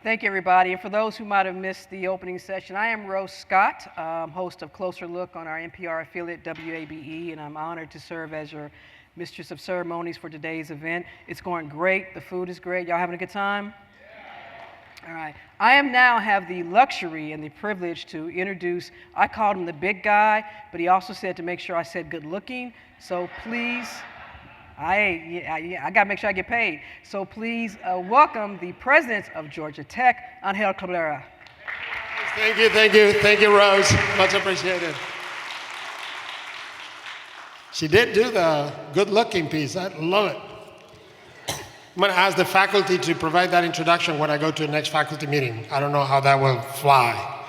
Thank you, everybody. And for those who might have missed the opening session, I am Rose Scott, host of Closer Look on our NPR affiliate, WABE, and I'm honored to serve as your mistress of ceremonies for today's event. It's going great. The food is great. Y'all having a good time? All right. I now have the luxury and the privilege to introduce, I called him the big guy, but he also said to make sure I said good looking. So please, I got to make sure I get paid. So please welcome the president of Georgia Tech, Angel Cabrera. Thank you, Rose. Much appreciated. She did do the good-looking piece. I love it. I'm going to ask the faculty to provide that introduction when I go to the next faculty meeting. I don't know how that will fly.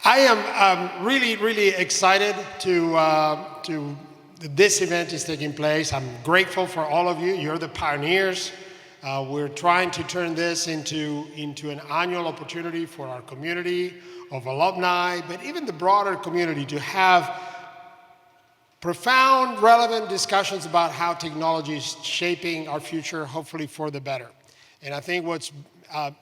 I am really excited to this event is taking place. I'm grateful for all of you. You're the pioneers. We're trying to turn this into an annual opportunity for our community of alumni, but even the broader community to have profound, relevant discussions about how technology is shaping our future, hopefully for the better. And I think what's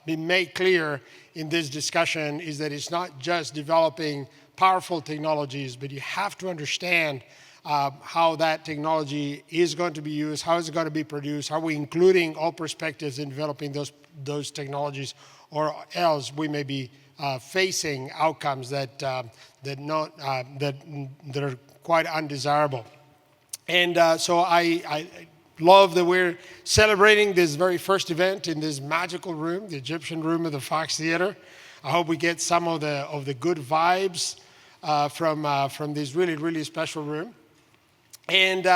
been made clear in this discussion is that it's not just developing powerful technologies, but you have to understand how that technology is going to be used, how is it going to be produced, are we including all perspectives in developing those technologies, or else we may be facing outcomes that are quite undesirable. And so I love that we're celebrating this very first event in this magical room, the Egyptian room of the Fox Theater. I hope we get some of the good vibes from this really special room. And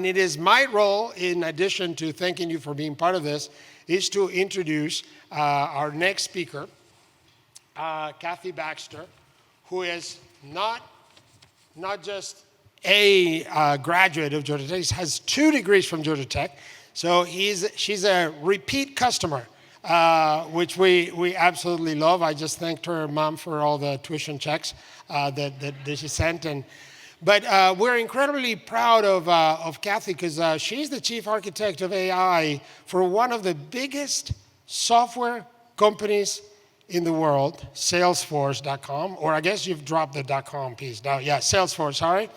it is my role, in addition to thanking you for being part of this, is to introduce our next speaker, Kathy Baxter, who is not just a graduate of Georgia Tech, has 2 degrees from Georgia Tech. So she's a repeat customer, which we absolutely love. I just thanked her mom for all the tuition checks that she sent. But we're incredibly proud of Kathy because she's the chief architect of AI for one of the biggest software companies in the world, Salesforce.com, or I guess you've dropped the .com piece now. Yeah, Salesforce, sorry.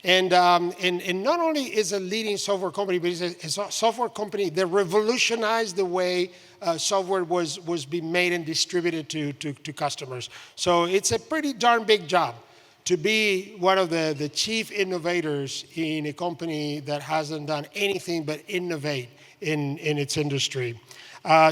And not only is a leading software company, but it's a software company that revolutionized the way software was being made and distributed to customers. So it's a pretty darn big job to be one of the chief innovators in a company that hasn't done anything but innovate in its industry.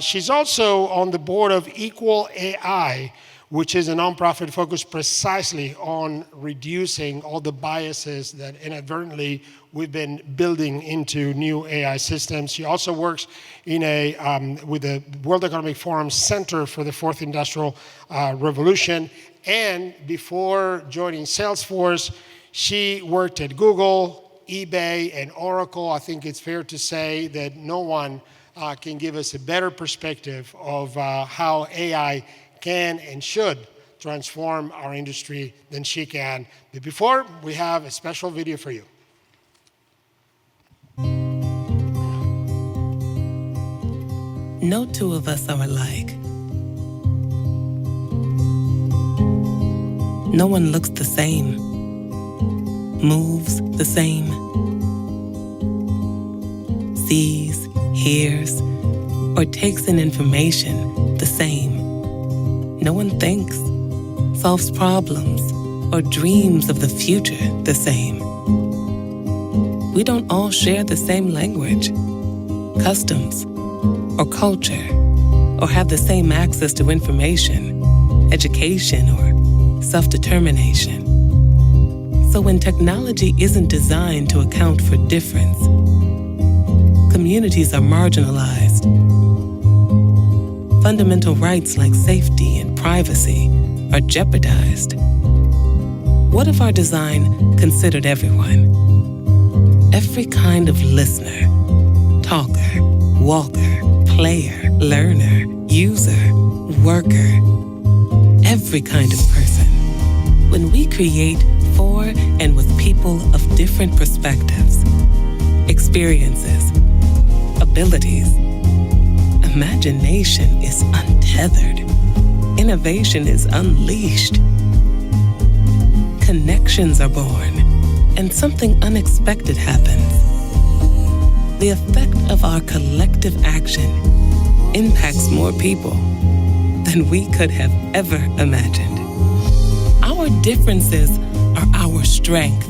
She's also on the board of Equal AI, which is a nonprofit focused precisely on reducing all the biases that inadvertently we've been building into new AI systems. She also works with the World Economic Forum Center for the Fourth Industrial Revolution. And before joining Salesforce, she worked at Google, eBay, and Oracle. I think it's fair to say that no one can give us a better perspective of how AI can and should transform our industry than she can. But before, we have a special video for you. No 2 of us are alike. No one looks the same, moves the same, sees, hears, or takes in information the same. No one thinks, solves problems, or dreams of the future the same. We don't all share the same language, customs, or culture, or have the same access to information, education, or self-determination. So when technology isn't designed to account for difference, communities are marginalized. Fundamental rights like safety and privacy are jeopardized. What if our design considered everyone? Every kind of listener, talker, walker, player, learner, user, worker, every kind of person. When we create for and with people of different perspectives, experiences, abilities, imagination is untethered. innovation is unleashed. Connections are born, and something unexpected happens. The effect of our collective action impacts more people than we could have ever imagined. Our differences are our strength.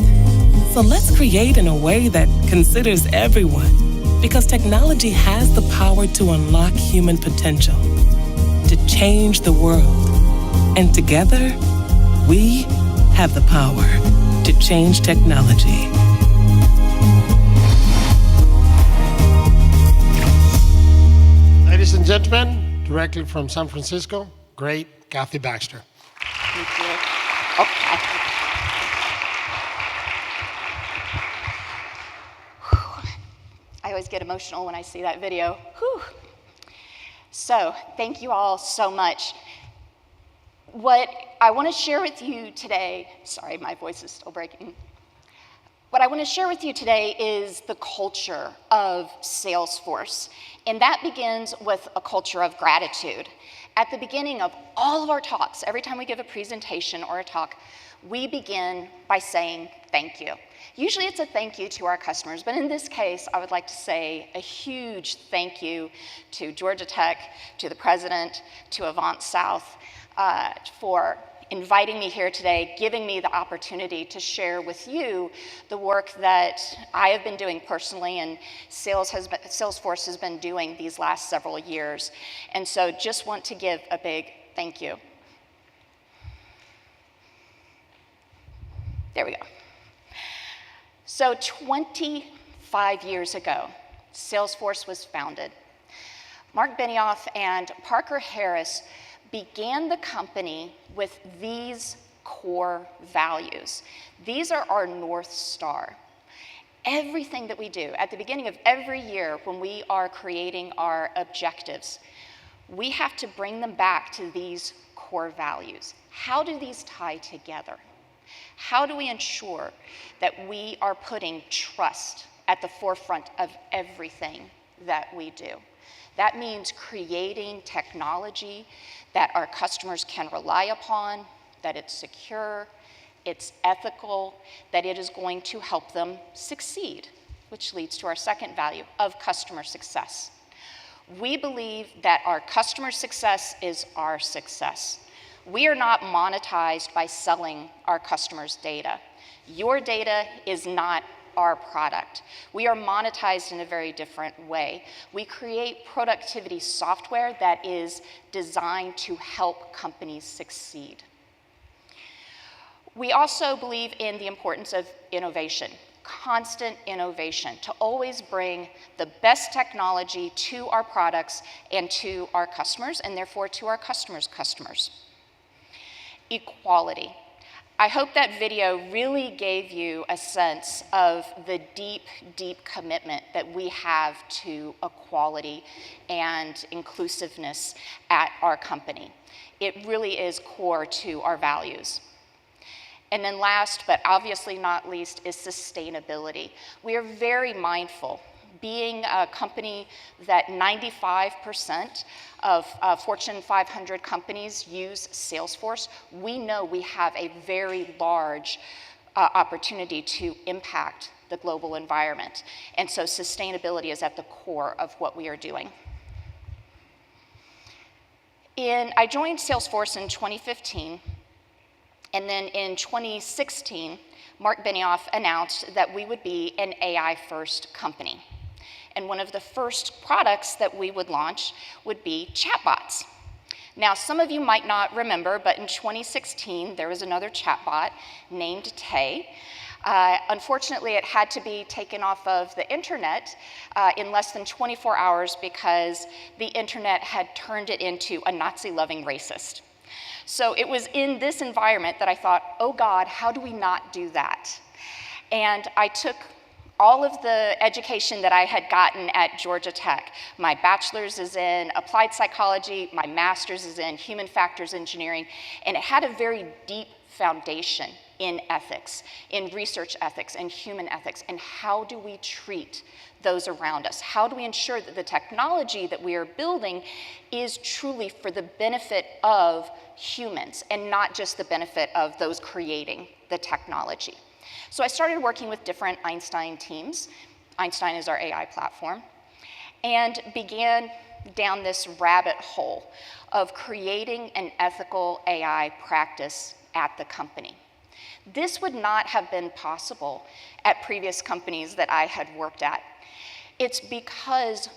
So let's create in a way that considers everyone, because technology has the power to unlock human potential, to change the world. And together, we have the power to change technology. Ladies and gentlemen, directly from San Francisco, great Kathy Baxter. Thank you. Okay. I always get emotional when I see that video. Whew. So, thank you all so much. What I want to share with you today, sorry, my voice is still breaking. What I want to share with you today is the culture of Salesforce, and that begins with a culture of gratitude. At the beginning of all of our talks, every time we give a presentation or a talk, we begin by saying thank you. Usually it's a thank you to our customers, but in this case, I would like to say a huge thank you to Georgia Tech, to the president, to Avant South, for inviting me here today, giving me the opportunity to share with you the work that I have been doing personally and Salesforce has been doing these last several years. And so just want to give a big thank you. There we go. So 25 years ago, Salesforce was founded. Mark Benioff and Parker Harris began the company with these core values. These are our North Star. Everything that we do, at the beginning of every year when we are creating our objectives, we have to bring them back to these core values. How do these tie together? How do we ensure that we are putting trust at the forefront of everything that we do? That means creating technology that our customers can rely upon, that it's secure, it's ethical, that it is going to help them succeed, which leads to our second value of customer success. We believe that our customer success is our success. We are not monetized by selling our customers' data. Your data is not our product. We are monetized in a very different way. We create productivity software that is designed to help companies succeed. We also believe in the importance of innovation, constant innovation, to always bring the best technology to our products and to our customers, and therefore to our customers' customers. Equality. I hope that video really gave you a sense of the deep, deep commitment that we have to equality and inclusiveness at our company. It really is core to our values. And then last, but obviously not least, is sustainability. We are very mindful, being a company that 95% of Fortune 500 companies use Salesforce, we know we have a very large opportunity to impact the global environment. And so sustainability is at the core of what we are doing. I joined Salesforce in 2015, and then in 2016, Mark Benioff announced that we would be an AI-first company. And one of the first products that we would launch would be chatbots. Now, some of you might not remember, but in 2016, there was another chatbot named Tay. Unfortunately, it had to be taken off of the internet in less than 24 hours because the internet had turned it into a Nazi-loving racist. So it was in this environment that I thought, oh God, how do we not do that? And I took all of the education that I had gotten at Georgia Tech. My bachelor's is in applied psychology, my master's is in human factors engineering, and it had a very deep foundation in ethics, in research ethics and human ethics, and how do we treat those around us? How do we ensure that the technology that we are building is truly for the benefit of humans and not just the benefit of those creating the technology? So I started working with different Einstein teams. Einstein is our AI platform, and began down this rabbit hole of creating an ethical AI practice at the company. This would not have been possible at previous companies that I had worked at. It's because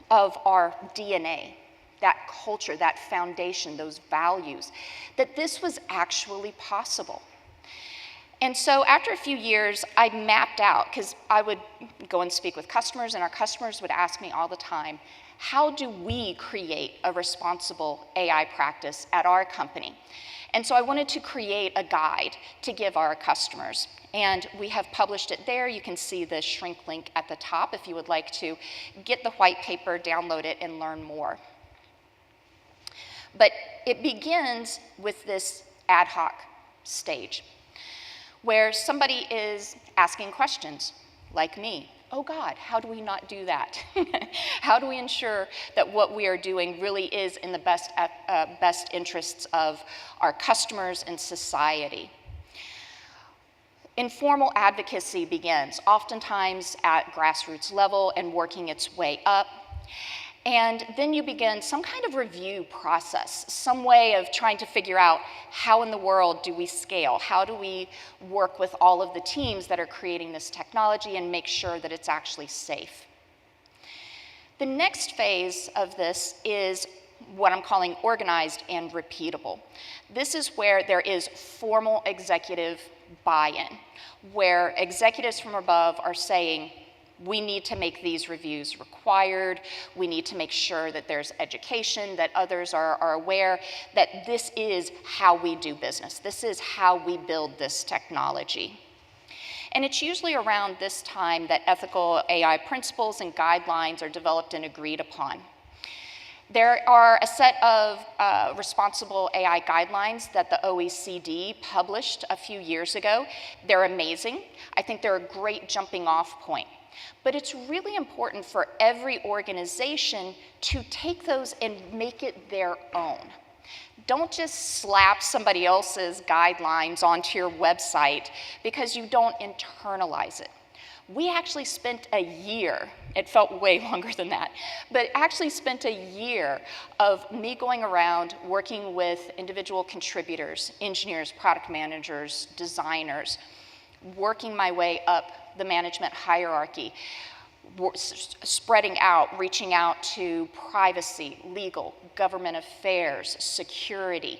of our DNA, that culture, that foundation, those values, that this was actually possible. And so after a few years, I mapped out, because I would go and speak with customers, and our customers would ask me all the time, how do we create a responsible AI practice at our company? And so I wanted to create a guide to give our customers. And we have published it there. You can see the shrink link at the top if you would like to get the white paper, download it, and learn more. But it begins with this ad hoc stage, where somebody is asking questions, like me. Oh God, how do we not do that? How do we ensure that what we are doing really is in the best interests of our customers and society? Informal advocacy begins, oftentimes at grassroots level and working its way up. And then you begin some kind of review process, some way of trying to figure out how in the world do we scale? How do we work with all of the teams that are creating this technology and make sure that it's actually safe? The next phase of this is what I'm calling organized and repeatable. This is where there is formal executive buy-in, where executives from above are saying, we need to make these reviews required. We need to make sure that there's education, that others are aware that this is how we do business. This is how we build this technology. And it's usually around this time that ethical AI principles and guidelines are developed and agreed upon. There are a set of responsible AI guidelines that the OECD published a few years ago. They're amazing. I think they're a great jumping off point. But it's really important for every organization to take those and make it their own. Don't just slap somebody else's guidelines onto your website because you don't internalize it. We actually spent a year, it felt way longer than that, but actually spent a year of me going around working with individual contributors, engineers, product managers, designers, working my way up the management hierarchy, spreading out, reaching out to privacy, legal, government affairs, security.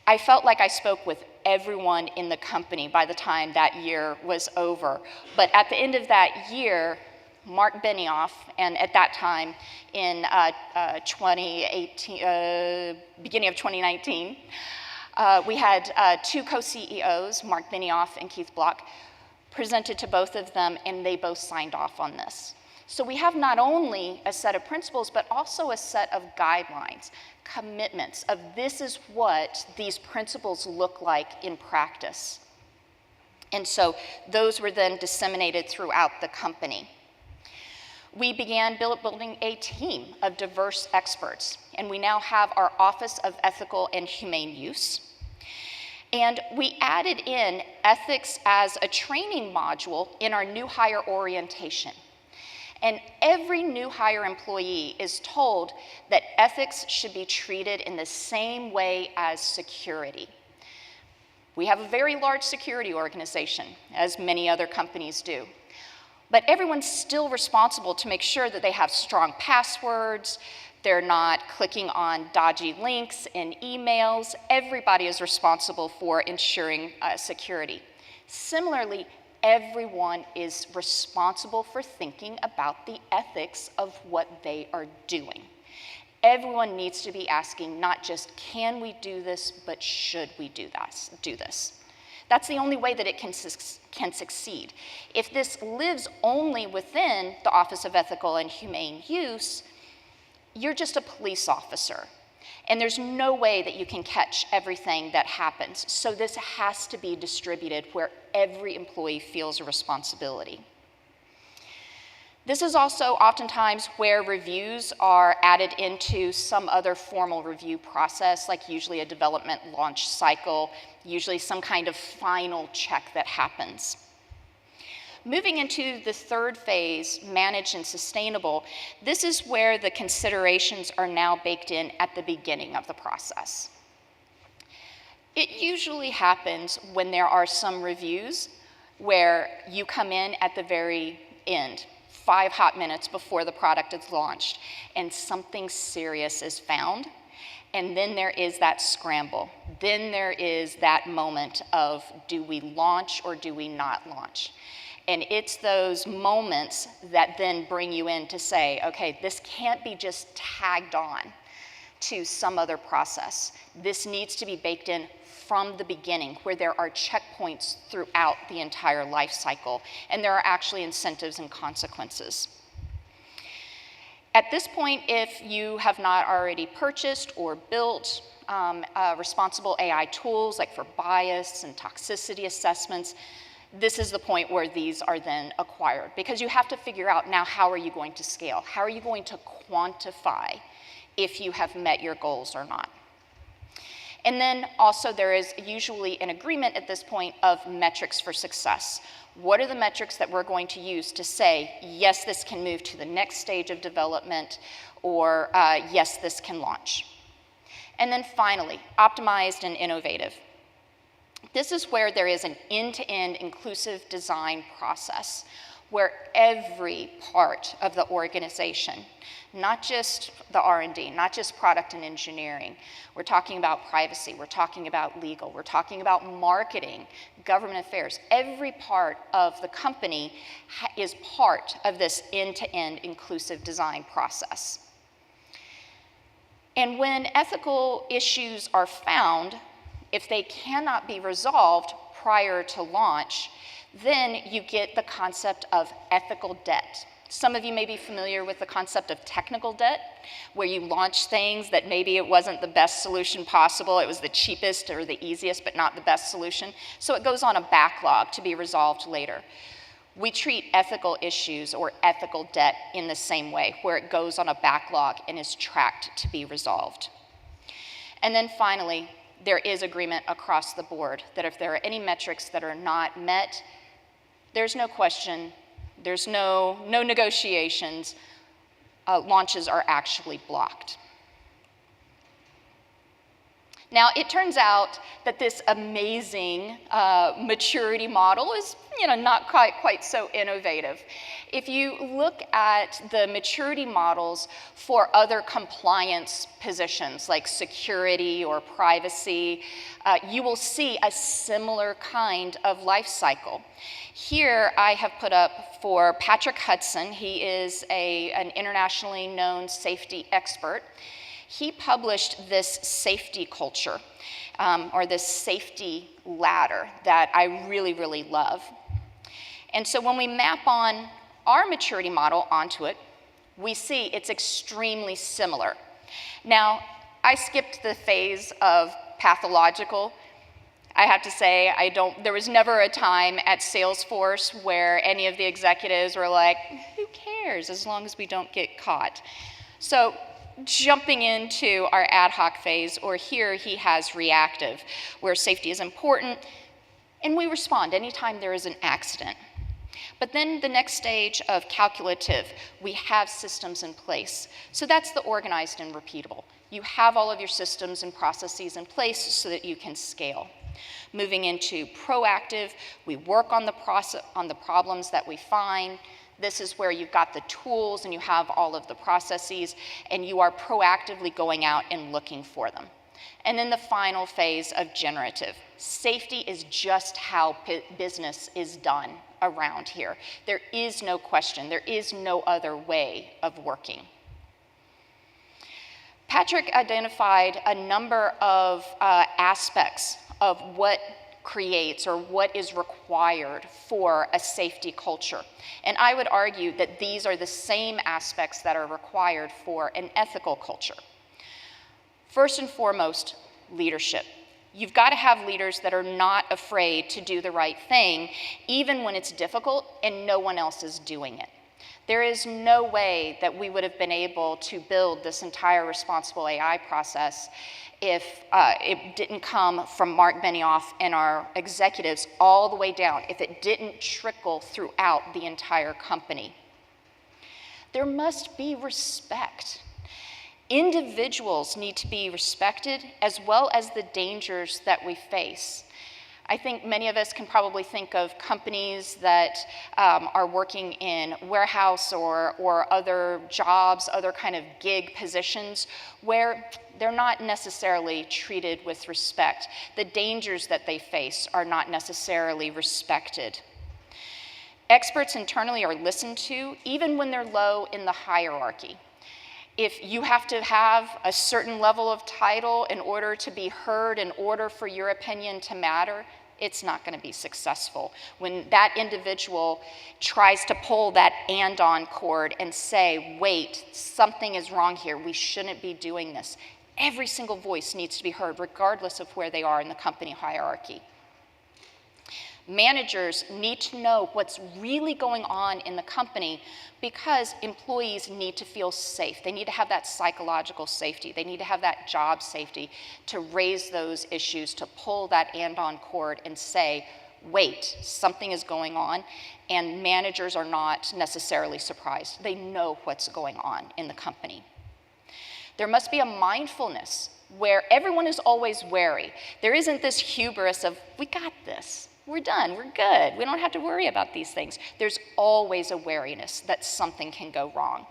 I felt like I spoke with everyone in the company by the time that year was over. But at the end of that year, Mark Benioff, and at that time in 2018, beginning of 2019, we had two co-CEOs, Mark Benioff and Keith Block, presented to both of them, and they both signed off on this. So we have not only a set of principles, but also a set of guidelines, commitments of this is what these principles look like in practice. And so those were then disseminated throughout the company. We began building a team of diverse experts, and we now have our Office of Ethical and Humane Use. And we added in ethics as a training module in our new hire orientation. And every new hire employee is told that ethics should be treated in the same way as security. We have a very large security organization, as many other companies do. But everyone's still responsible to make sure that they have strong passwords, they're not clicking on dodgy links in emails. Everybody is responsible for ensuring security. Similarly, everyone is responsible for thinking about the ethics of what they are doing. Everyone needs to be asking not just can we do this, but should we do this? That's the only way that it can succeed. If this lives only within the Office of Ethical and Humane Use, you're just a police officer. And there's no way that you can catch everything that happens. So this has to be distributed where every employee feels a responsibility. This is also oftentimes where reviews are added into some other formal review process, like usually a development launch cycle, usually some kind of final check that happens. Moving into the third phase, managed and sustainable, this is where the considerations are now baked in at the beginning of the process. It usually happens when there are some reviews where you come in at the very end, 5 hot minutes before the product is launched, and something serious is found, and then there is that scramble. Then there is that moment of, do we launch or do we not launch? And it's those moments that then bring you in to say, okay, this can't be just tagged on to some other process. This needs to be baked in from the beginning, where there are checkpoints throughout the entire life cycle, and there are actually incentives and consequences. At this point, if you have not already purchased or built responsible AI tools, like for bias and toxicity assessments, this is the point where these are then acquired, because you have to figure out now, how are you going to scale? How are you going to quantify if you have met your goals or not? And then also there is usually an agreement at this point of metrics for success. What are the metrics that we're going to use to say, yes, this can move to the next stage of development, or yes, this can launch? And then finally, optimized and innovative. This is where there is an end-to-end inclusive design process, where every part of the organization, not just the R&D, not just product and engineering, we're talking about privacy, we're talking about legal, we're talking about marketing, government affairs. Every part of the company is part of this end-to-end inclusive design process. And when ethical issues are found, if they cannot be resolved prior to launch, then you get the concept of ethical debt. Some of you may be familiar with the concept of technical debt, where you launch things that maybe it wasn't the best solution possible, it was the cheapest or the easiest, but not the best solution. So it goes on a backlog to be resolved later. We treat ethical issues or ethical debt in the same way, where it goes on a backlog and is tracked to be resolved. And then finally, there is agreement across the board that if there are any metrics that are not met, there's no question, there's no negotiations, launches are actually blocked. Now, it turns out that this amazing maturity model is, not quite so innovative. If you look at the maturity models for other compliance positions like security or privacy, you will see a similar kind of life cycle. Here I have put up for Patrick Hudson. He is an internationally known safety expert. He published this safety culture, or this safety ladder that I really, really love. And so when we map on our maturity model onto it, we see it's extremely similar. Now, I skipped the phase of pathological. I have to say, there was never a time at Salesforce where any of the executives were like, who cares as long as we don't get caught? So jumping into our ad hoc phase, or here he has reactive, where safety is important, and we respond anytime there is an accident. But then the next stage of calculative, we have systems in place. So that's the organized and repeatable. You have all of your systems and processes in place so that you can scale. Moving into proactive, we work on the problems that we find. This is where you've got the tools and you have all of the processes, and you are proactively going out and looking for them. And then the final phase of generative. Safety is just how business is done around here. There is no question. There is no other way of working. Patrick identified a number of aspects of what creates or what is required for a safety culture. And I would argue that these are the same aspects that are required for an ethical culture. First and foremost, leadership. You've got to have leaders that are not afraid to do the right thing, even when it's difficult and no one else is doing it. There is no way that we would have been able to build this entire responsible AI process if it didn't come from Mark Benioff and our executives all the way down, if it didn't trickle throughout the entire company. There must be respect. Individuals need to be respected as well as the dangers that we face. I think many of us can probably think of companies that are working in warehouse or other jobs, other kind of gig positions where they're not necessarily treated with respect. The dangers that they face are not necessarily respected. Experts internally are listened to even when they're low in the hierarchy. If you have to have a certain level of title in order to be heard, in order for your opinion to matter, it's not going to be successful. When that individual tries to pull that and-on cord and say, wait, something is wrong here, we shouldn't be doing this, every single voice needs to be heard, regardless of where they are in the company hierarchy. Managers need to know what's really going on in the company because employees need to feel safe. They need to have that psychological safety. They need to have that job safety to raise those issues, to pull that and-on cord and say, wait, something is going on, and managers are not necessarily surprised. They know what's going on in the company. There must be a mindfulness where everyone is always wary. There isn't this hubris of, we got this. We're done, we're good, we don't have to worry about these things. There's always a wariness that something can go wrong.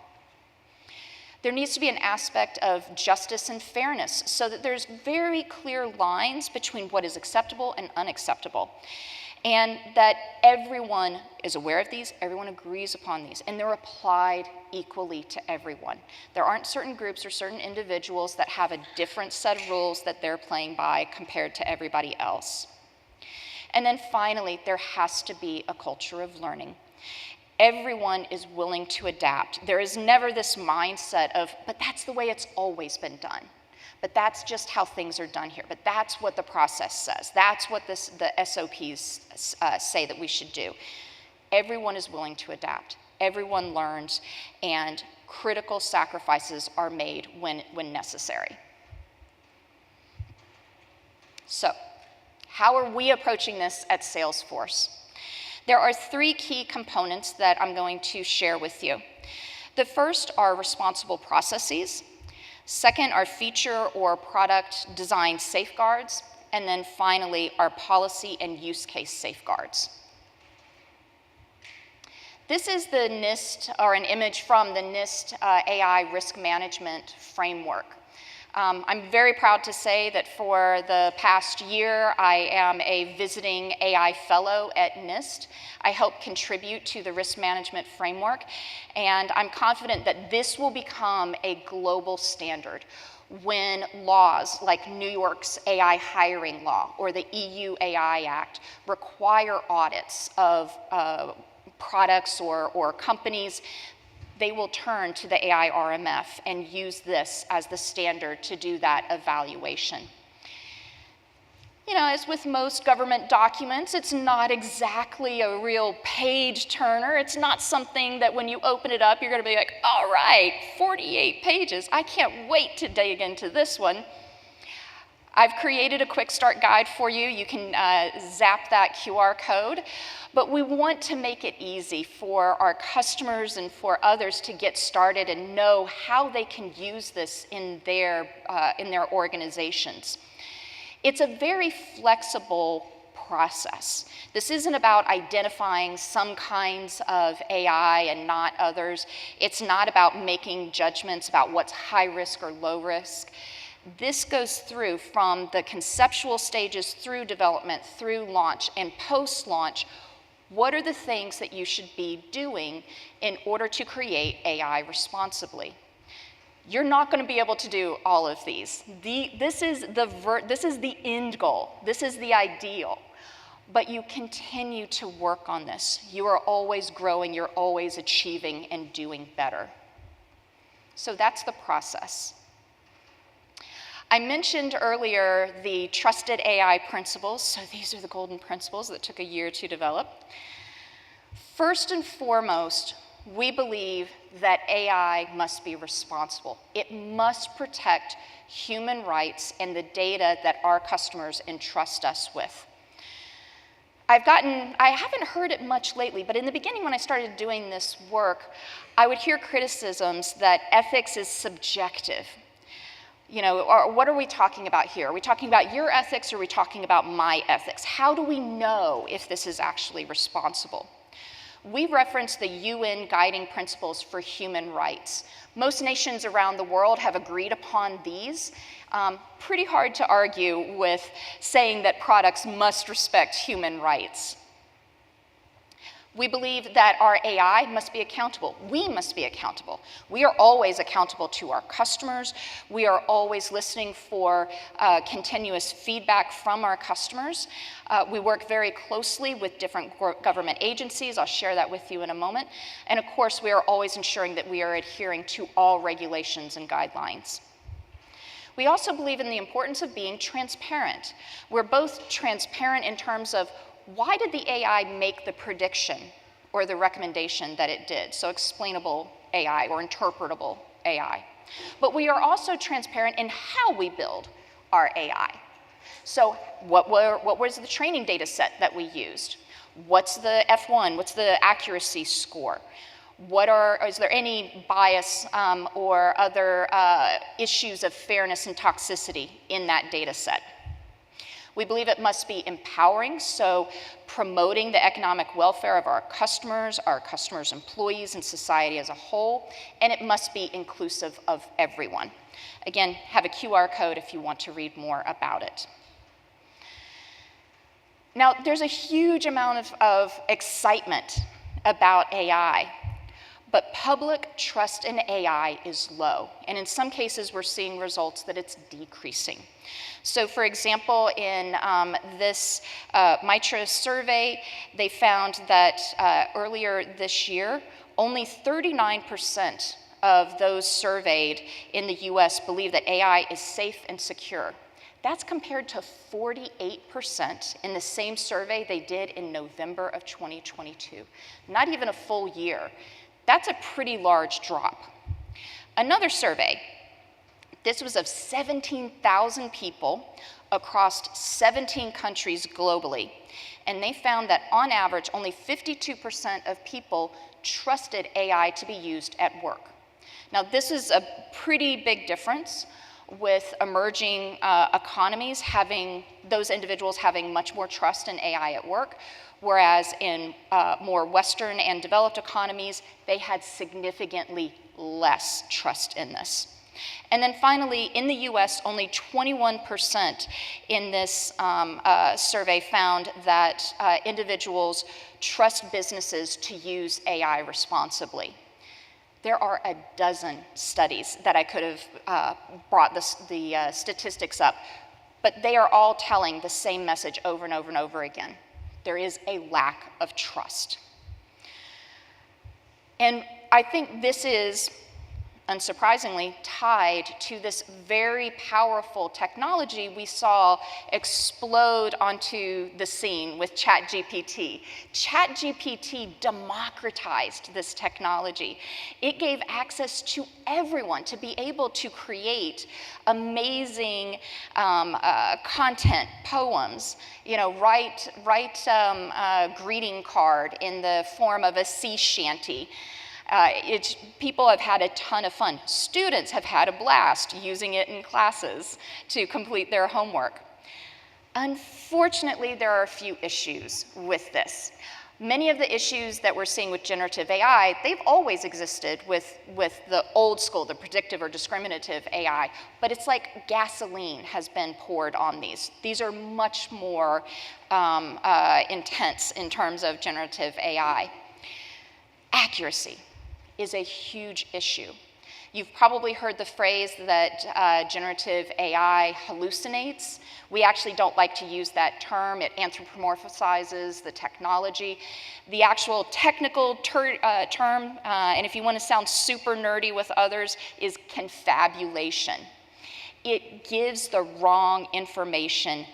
There needs to be an aspect of justice and fairness so that there's very clear lines between what is acceptable and unacceptable. And that everyone is aware of these, everyone agrees upon these, and they're applied equally to everyone. There aren't certain groups or certain individuals that have a different set of rules that they're playing by compared to everybody else. And then finally, there has to be a culture of learning. Everyone is willing to adapt. There is never this mindset of, but that's the way it's always been done. But that's just how things are done here. But that's what the process says. That's what the SOPs say that we should do. Everyone is willing to adapt. Everyone learns, and critical sacrifices are made when necessary. So, how are we approaching this at Salesforce? There are 3 key components that I'm going to share with you. The first are responsible processes. Second are feature or product design safeguards. And then finally are policy and use case safeguards. This is the NIST, or an image from the NIST AI risk management framework. I'm very proud to say that for the past year, I am a visiting AI fellow at NIST. I help contribute to the risk management framework, and I'm confident that this will become a global standard when laws like New York's AI hiring law or the EU AI Act require audits of products or companies. They will turn to the AI RMF and use this as the standard to do that evaluation. You know, as with most government documents, it's not exactly a real page turner. It's not something that when you open it up, you're going to be like, all right, 48 pages. I can't wait to dig into this one. I've created a quick start guide for you. You can zap that QR code. But we want to make it easy for our customers and for others to get started and know how they can use this in their organizations. It's a very flexible process. This isn't about identifying some kinds of AI and not others. It's not about making judgments about what's high risk or low risk. This goes through from the conceptual stages through development, through launch, and post-launch. What are the things that you should be doing in order to create AI responsibly? You're not going to be able to do all of these. This is the end goal. This is the ideal. But you continue to work on this. You are always growing. You're always achieving and doing better. So that's the process. I mentioned earlier the trusted AI principles. So these are the golden principles that took a year to develop. First and foremost, we believe that AI must be responsible. It must protect human rights and the data that our customers entrust us with. I haven't heard it much lately, but in the beginning when I started doing this work, I would hear criticisms that ethics is subjective. Or what are we talking about here? Are we talking about your ethics or are we talking about my ethics? How do we know if this is actually responsible? We reference the UN Guiding Principles for Human Rights. Most nations around the world have agreed upon these. Pretty hard to argue with saying that products must respect human rights. We believe that our AI must be accountable. We must be accountable. We are always accountable to our customers. We are always listening for continuous feedback from our customers. We work very closely with different government agencies. I'll share that with you in a moment. And of course, we are always ensuring that we are adhering to all regulations and guidelines. We also believe in the importance of being transparent. We're both transparent in terms of why did the AI make the prediction or the recommendation that it did? So explainable AI or interpretable AI. But we are also transparent in how we build our AI. So what was the training data set that we used? What's the F1? What's the accuracy score? Is there any bias or other issues of fairness and toxicity in that data set? We believe it must be empowering, so promoting the economic welfare of our customers' employees, and society as a whole, and it must be inclusive of everyone. Again, have a QR code if you want to read more about it. Now, there's a huge amount of excitement about AI, but public trust in AI is low, and in some cases we're seeing results that it's decreasing. So for example, in this MITRE survey, they found that earlier this year, only 39% of those surveyed in the US believe that AI is safe and secure. That's compared to 48% in the same survey they did in November of 2022. Not even a full year. That's a pretty large drop. Another survey, this was of 17,000 people across 17 countries globally, and they found that on average, only 52% of people trusted AI to be used at work. Now, this is a pretty big difference with emerging economies those individuals having much more trust in AI at work, whereas in more Western and developed economies, they had significantly less trust in this. And then finally, in the US, only 21% in this survey found that individuals trust businesses to use AI responsibly. There are a dozen studies that I could have brought the statistics up, but they are all telling the same message over and over and over again. There is a lack of trust. And I think this is, unsurprisingly, tied to this very powerful technology we saw explode onto the scene with ChatGPT. ChatGPT democratized this technology. It gave access to everyone to be able to create amazing content, poems, write a greeting card in the form of a sea shanty. People have had a ton of fun. Students have had a blast using it in classes to complete their homework. Unfortunately, there are a few issues with this. Many of the issues that we're seeing with generative AI, they've always existed with the old school, the predictive or discriminative AI, but it's like gasoline has been poured on these. These are much more intense in terms of generative AI. Accuracy is a huge issue. You've probably heard the phrase that generative AI hallucinates. We actually don't like to use that term. It anthropomorphizes the technology. The actual technical term, and if you want to sound super nerdy with others, is confabulation. It gives the wrong information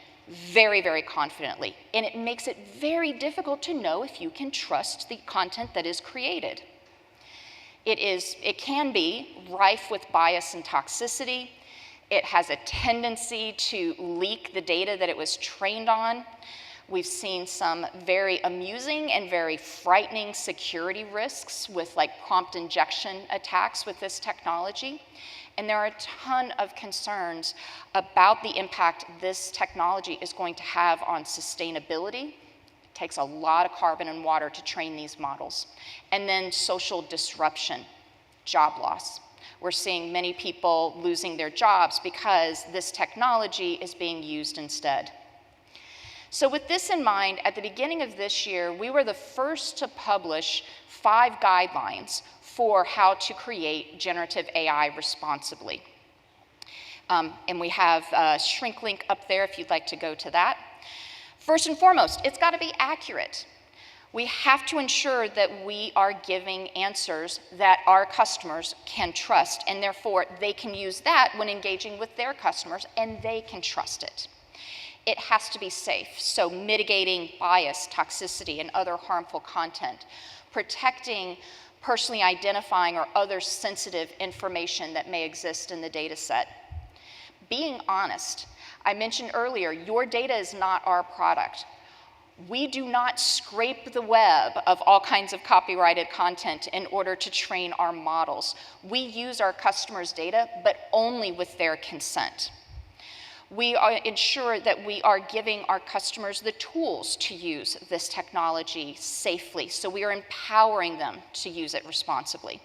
very, very confidently, and it makes it very difficult to know if you can trust the content that is created. It can be rife with bias and toxicity. It has a tendency to leak the data that it was trained on. We've seen some very amusing and very frightening security risks with like prompt injection attacks with this technology. And there are a ton of concerns about the impact this technology is going to have on sustainability. It takes a lot of carbon and water to train these models. And then social disruption, job loss. We're seeing many people losing their jobs because this technology is being used instead. So with this in mind, at the beginning of this year, we were the first to publish 5 guidelines for how to create generative AI responsibly. And we have a shrink link up there if you'd like to go to that. First and foremost, it's got to be accurate. We have to ensure that we are giving answers that our customers can trust, and therefore they can use that when engaging with their customers, and they can trust it. It has to be safe, so mitigating bias, toxicity, and other harmful content, protecting personally identifying or other sensitive information that may exist in the data set. Being honest. I mentioned earlier, your data is not our product. We do not scrape the web of all kinds of copyrighted content in order to train our models. We use our customers' data, but only with their consent. We ensure that we are giving our customers the tools to use this technology safely, so we are empowering them to use it responsibly.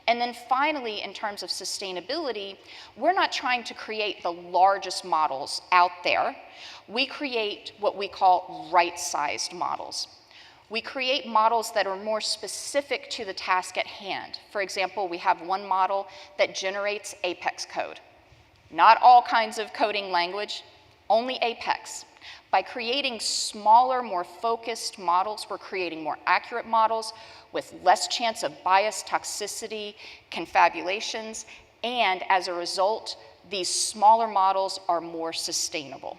And then finally, in terms of sustainability, we're not trying to create the largest models out there. We create what we call right-sized models. We create models that are more specific to the task at hand. For example, we have one model that generates Apex code. Not all kinds of coding language, only Apex. By creating smaller, more focused models, we're creating more accurate models with less chance of bias, toxicity, confabulations, and as a result, these smaller models are more sustainable.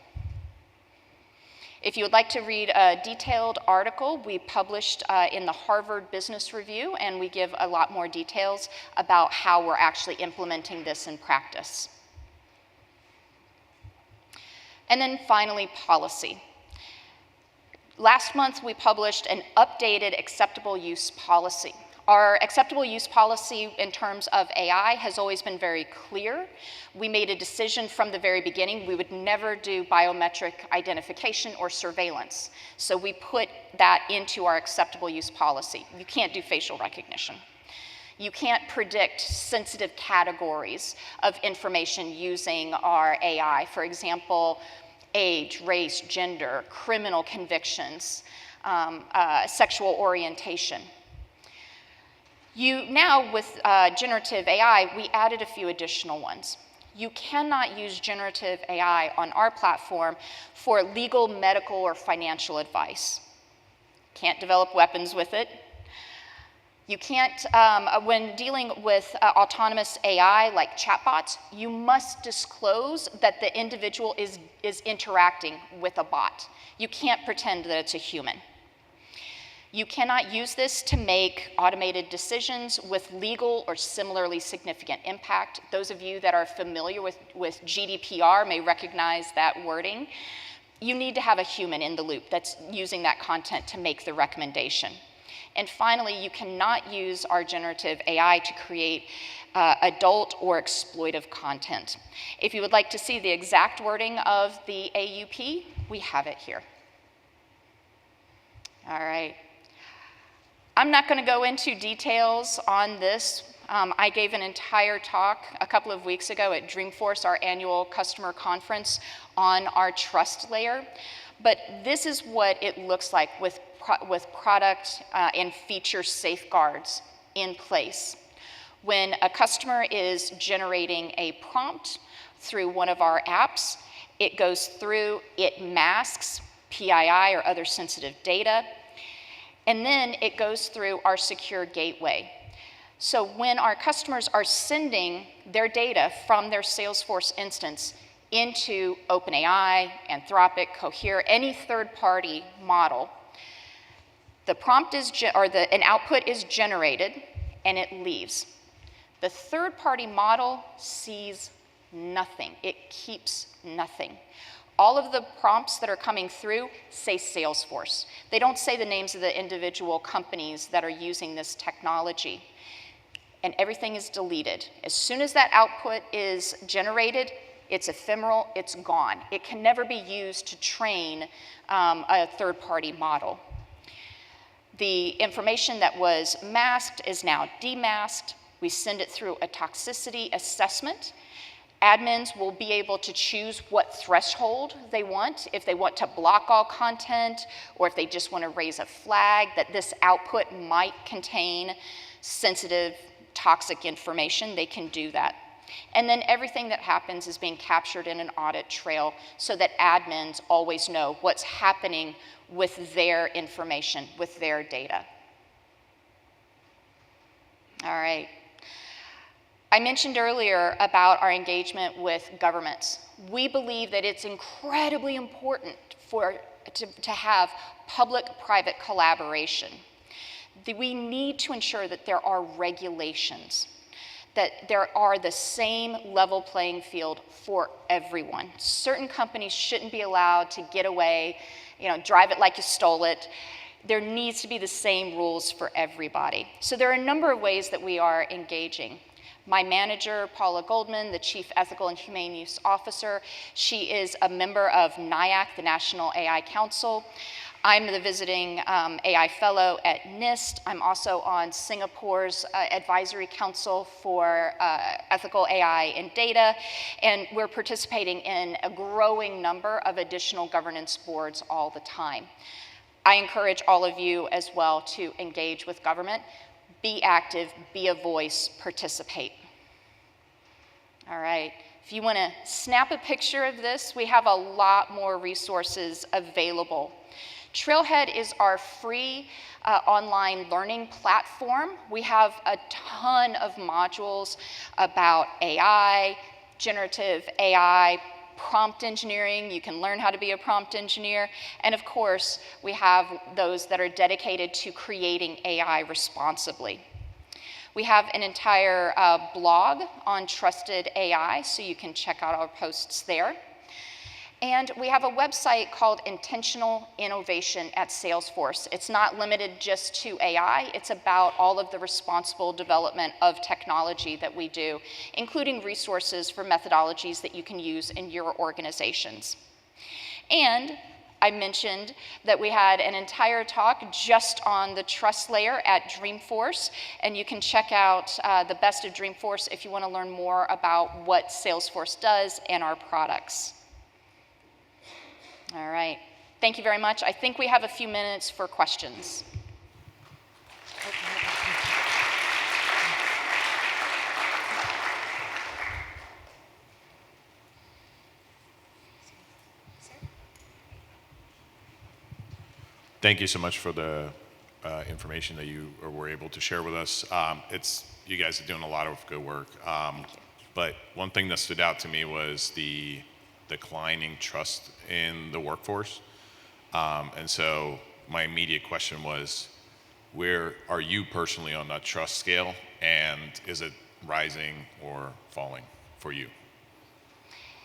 If you would like to read a detailed article, we published in the Harvard Business Review, and we give a lot more details about how we're actually implementing this in practice. And then finally, policy. Last month, we published an updated acceptable use policy. Our acceptable use policy in terms of AI has always been very clear. We made a decision from the very beginning we would never do biometric identification or surveillance. So we put that into our acceptable use policy. You can't do facial recognition. You can't predict sensitive categories of information using our AI. For example, age, race, gender, criminal convictions, sexual orientation. Now with generative AI, we added a few additional ones. You cannot use generative AI on our platform for legal, medical, or financial advice. Can't develop weapons with it. You can't, when dealing with autonomous AI like chatbots, you must disclose that the individual is interacting with a bot. You can't pretend that it's a human. You cannot use this to make automated decisions with legal or similarly significant impact. Those of you that are familiar with GDPR may recognize that wording. You need to have a human in the loop that's using that content to make the recommendation. And finally, you cannot use our generative AI to create adult or exploitive content. If you would like to see the exact wording of the AUP, we have it here. All right. I'm not going to go into details on this. I gave an entire talk a couple of weeks ago at Dreamforce, our annual customer conference, on our trust layer. But this is what it looks like with product and feature safeguards in place. When a customer is generating a prompt through one of our apps, it goes through, it masks PII or other sensitive data, and then it goes through our secure gateway. So when our customers are sending their data from their Salesforce instance into OpenAI, Anthropic, Cohere, any third-party model, the prompt is, an output is generated and it leaves. The third-party model sees nothing. It keeps nothing. All of the prompts that are coming through say Salesforce. They don't say the names of the individual companies that are using this technology. And everything is deleted. As soon as that output is generated, it's ephemeral, it's gone. It can never be used to train a third-party model. The information that was masked is now demasked. We send it through a toxicity assessment. Admins will be able to choose what threshold they want, if they want to block all content, or if they just want to raise a flag that this output might contain sensitive, toxic information, they can do that. And then everything that happens is being captured in an audit trail so that admins always know what's happening with their information, with their data. All right. I mentioned earlier about our engagement with governments. We believe that it's incredibly important to have public-private collaboration. We need to ensure that there are regulations, that there are the same level playing field for everyone. Certain companies shouldn't be allowed to get away, drive it like you stole it. There needs to be the same rules for everybody. So there are a number of ways that we are engaging. My manager, Paula Goldman, the Chief Ethical and Humane Use Officer, she is a member of NIAC, the National AI Council. I'm the visiting AI fellow at NIST. I'm also on Singapore's Advisory Council for Ethical AI and Data, and we're participating in a growing number of additional governance boards all the time. I encourage all of you as well to engage with government. Be active, be a voice, participate. All right, if you want to snap a picture of this, we have a lot more resources available. Trailhead is our free online learning platform. We have a ton of modules about AI, generative AI, prompt engineering. You can learn how to be a prompt engineer. And of course, we have those that are dedicated to creating AI responsibly. We have an entire blog on trusted AI, so you can check out our posts there. And we have a website called Intentional Innovation at Salesforce. It's not limited just to AI, it's about all of the responsible development of technology that we do, including resources for methodologies that you can use in your organizations. And I mentioned that we had an entire talk just on the trust layer at Dreamforce, and you can check out the Best of Dreamforce if you want to learn more about what Salesforce does and our products. All right, thank you very much. I think we have a few minutes for questions. Thank you so much for the information that you were able to share with us. You guys are doing a lot of good work. But one thing that stood out to me was the declining trust in the workforce. And so my immediate question was, where are you personally on that trust scale? And is it rising or falling for you?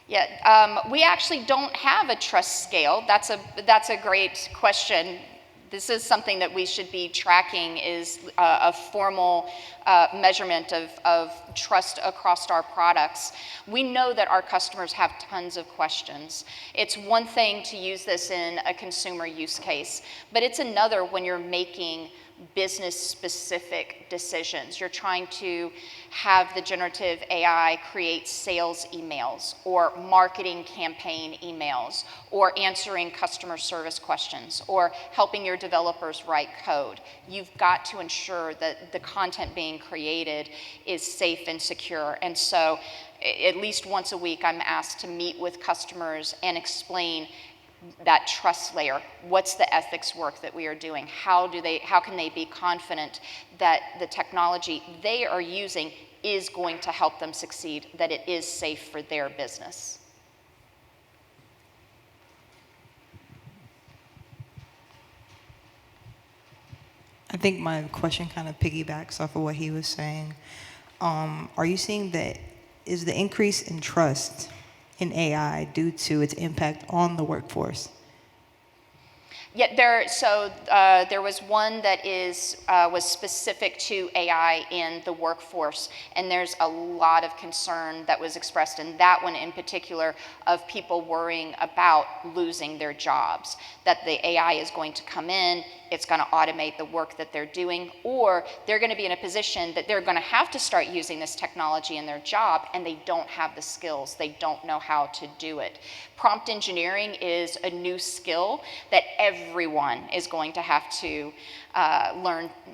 Yeah, we actually don't have a trust scale. That's a great question. This is something that we should be tracking, is a formal measurement of trust across our products. We know that our customers have tons of questions. It's one thing to use this in a consumer use case, but it's another when you're making business-specific decisions. You're trying to have the generative AI create sales emails or marketing campaign emails or answering customer service questions or helping your developers write code. You've got to ensure that the content being created is safe and secure. And so at least once a week, I'm asked to meet with customers and explain that trust layer. What's the ethics work that we are doing? How can they be confident that the technology they are using is going to help them succeed, that it is safe for their business? I think my question kind of piggybacks off of what he was saying. Are you seeing that is the increase in trust in AI due to its impact on the workforce? Yeah, there was one that was specific to AI in the workforce, and there's a lot of concern that was expressed in that one in particular of people worrying about losing their jobs, that the AI is going to come in, it's going to automate the work that they're doing, or they're going to be in a position that they're going to have to start using this technology in their job, and they don't have the skills, they don't know how to do it. Prompt engineering is a new skill that everyone is going to have to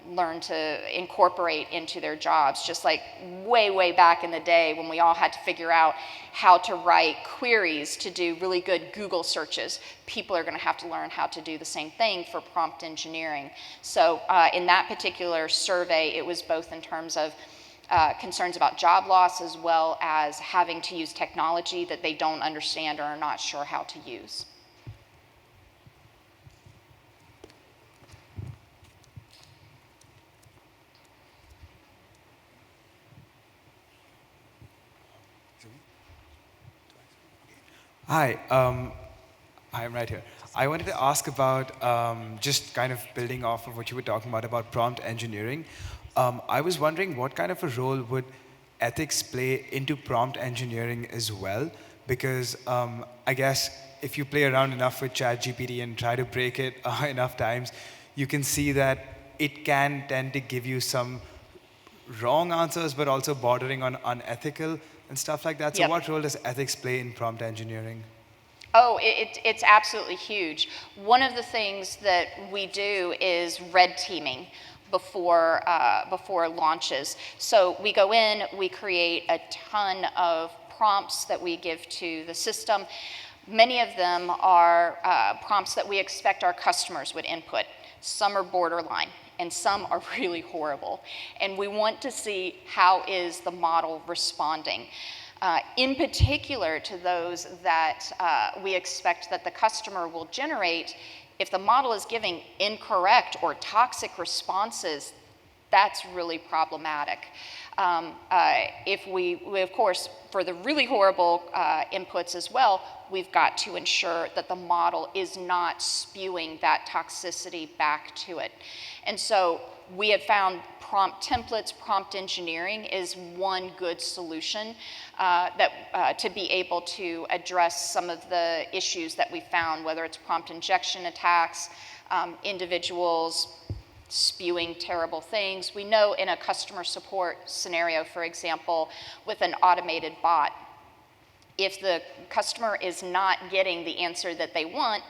learn to incorporate into their jobs, just like way back in the day when we all had to figure out how to write queries to do really good Google searches. People are going to have to learn how to do the same thing for prompt engineering. So in that particular survey, it was both in terms of concerns about job loss as well as having to use technology that they don't understand or are not sure how to use. Hi, I'm right here. I wanted to ask about just kind of building off of what you were talking about prompt engineering. I was wondering what kind of a role would ethics play into prompt engineering as well? Because I guess if you play around enough with ChatGPT and try to break it enough times, you can see that it can tend to give you some wrong answers, but also bordering on unethical and stuff like that. So Yep. what role does ethics play in prompt engineering? Oh, it's absolutely huge. One of the things that we do is red teaming before launches. So we go in, we create a ton of prompts that we give to the system. Many of them are prompts that we expect our customers would input. Some are borderline, and some are really horrible. And we want to see how is the model responding. In particular to those that we expect that the customer will generate, if the model is giving incorrect or toxic responses, that's really problematic. If we, of course, for the really horrible inputs as well, we've got to ensure that the model is not spewing that toxicity back to it. And so we have found prompt templates, prompt engineering is one good solution to be able to address some of the issues that we found, whether it's prompt injection attacks, individuals spewing terrible things. We know in a customer support scenario, for example, with an automated bot, if the customer is not getting the answer that they want,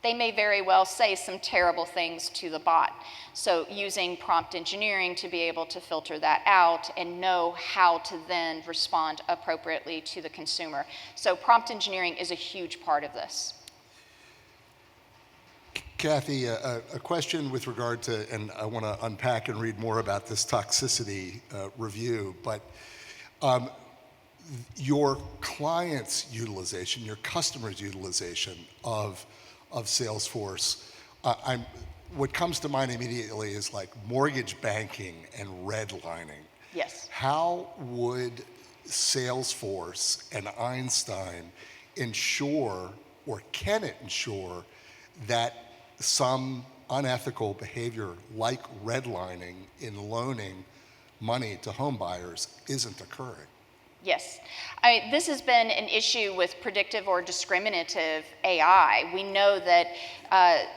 they may very well say some terrible things to the bot. So using prompt engineering to be able to filter that out and know how to then respond appropriately to the consumer. So prompt engineering is a huge part of this. Kathy, a question with regard to, and I want to unpack and read more about this toxicity review, but your clients' utilization, your customers' utilization of Salesforce, what comes to mind immediately is like mortgage banking and redlining. Yes. How would Salesforce and Einstein ensure, or can it ensure, that some unethical behavior like redlining in loaning money to home buyers isn't occurring? Yes. This has been an issue with predictive or discriminative AI. We know that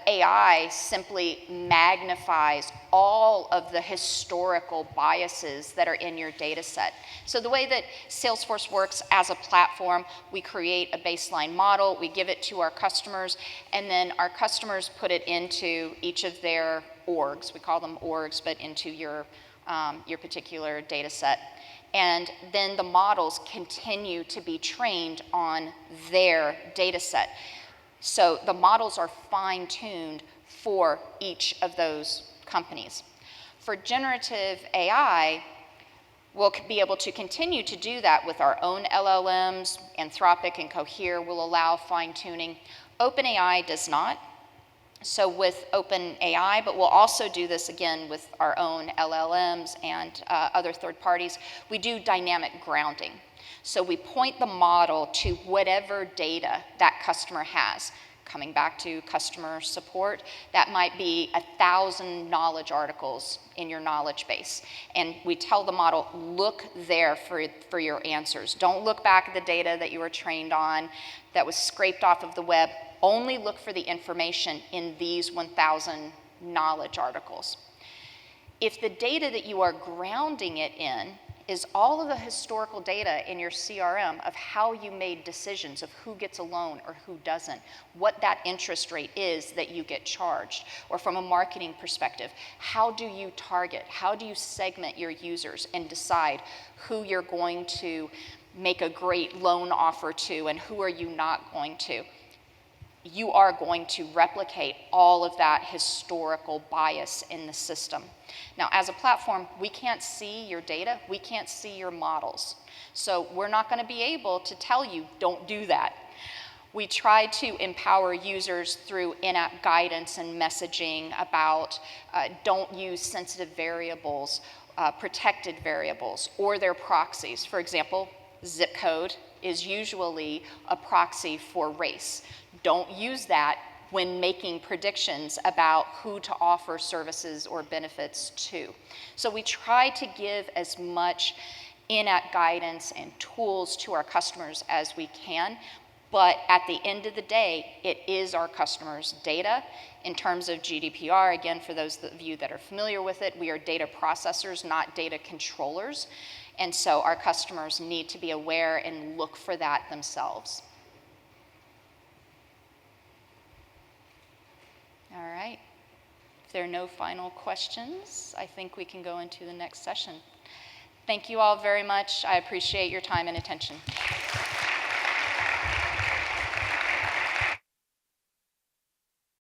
AI simply magnifies all of the historical biases that are in your data set. So the way that Salesforce works as a platform, we create a baseline model, we give it to our customers, and then our customers put it into each of their orgs. We call them orgs, but into your particular data set. And then the models continue to be trained on their data set. So the models are fine-tuned for each of those companies. For generative AI, we'll be able to continue to do that with our own LLMs. Anthropic and Cohere will allow fine-tuning. OpenAI does not. So with OpenAI, but we'll also do this again with our own LLMs and other third parties, we do dynamic grounding. So we point the model to whatever data that customer has. Coming back to customer support, that might be 1,000 knowledge articles in your knowledge base. And we tell the model, look there for your answers. Don't look back at the data that you were trained on that was scraped off of the web. Only look for the information in these 1,000 knowledge articles. If the data that you are grounding it in is all of the historical data in your CRM of how you made decisions of who gets a loan or who doesn't, what that interest rate is that you get charged, or from a marketing perspective, how do you target, how do you segment your users and decide who you're going to make a great loan offer to and who are you not going to. You are going to replicate all of that historical bias in the system. Now, as a platform, we can't see your data, we can't see your models. So we're not going to be able to tell you, don't do that. We try to empower users through in-app guidance and messaging about don't use sensitive variables, protected variables, or their proxies. For example, zip code is usually a proxy for race. Don't use that when making predictions about who to offer services or benefits to. So we try to give as much in-app guidance and tools to our customers as we can, but at the end of the day, it is our customers' data. In terms of GDPR, again, for those of you that are familiar with it, we are data processors, not data controllers. And so our customers need to be aware and look for that themselves. All right. If there are no final questions, I think we can go into the next session. Thank you all very much. I appreciate your time and attention.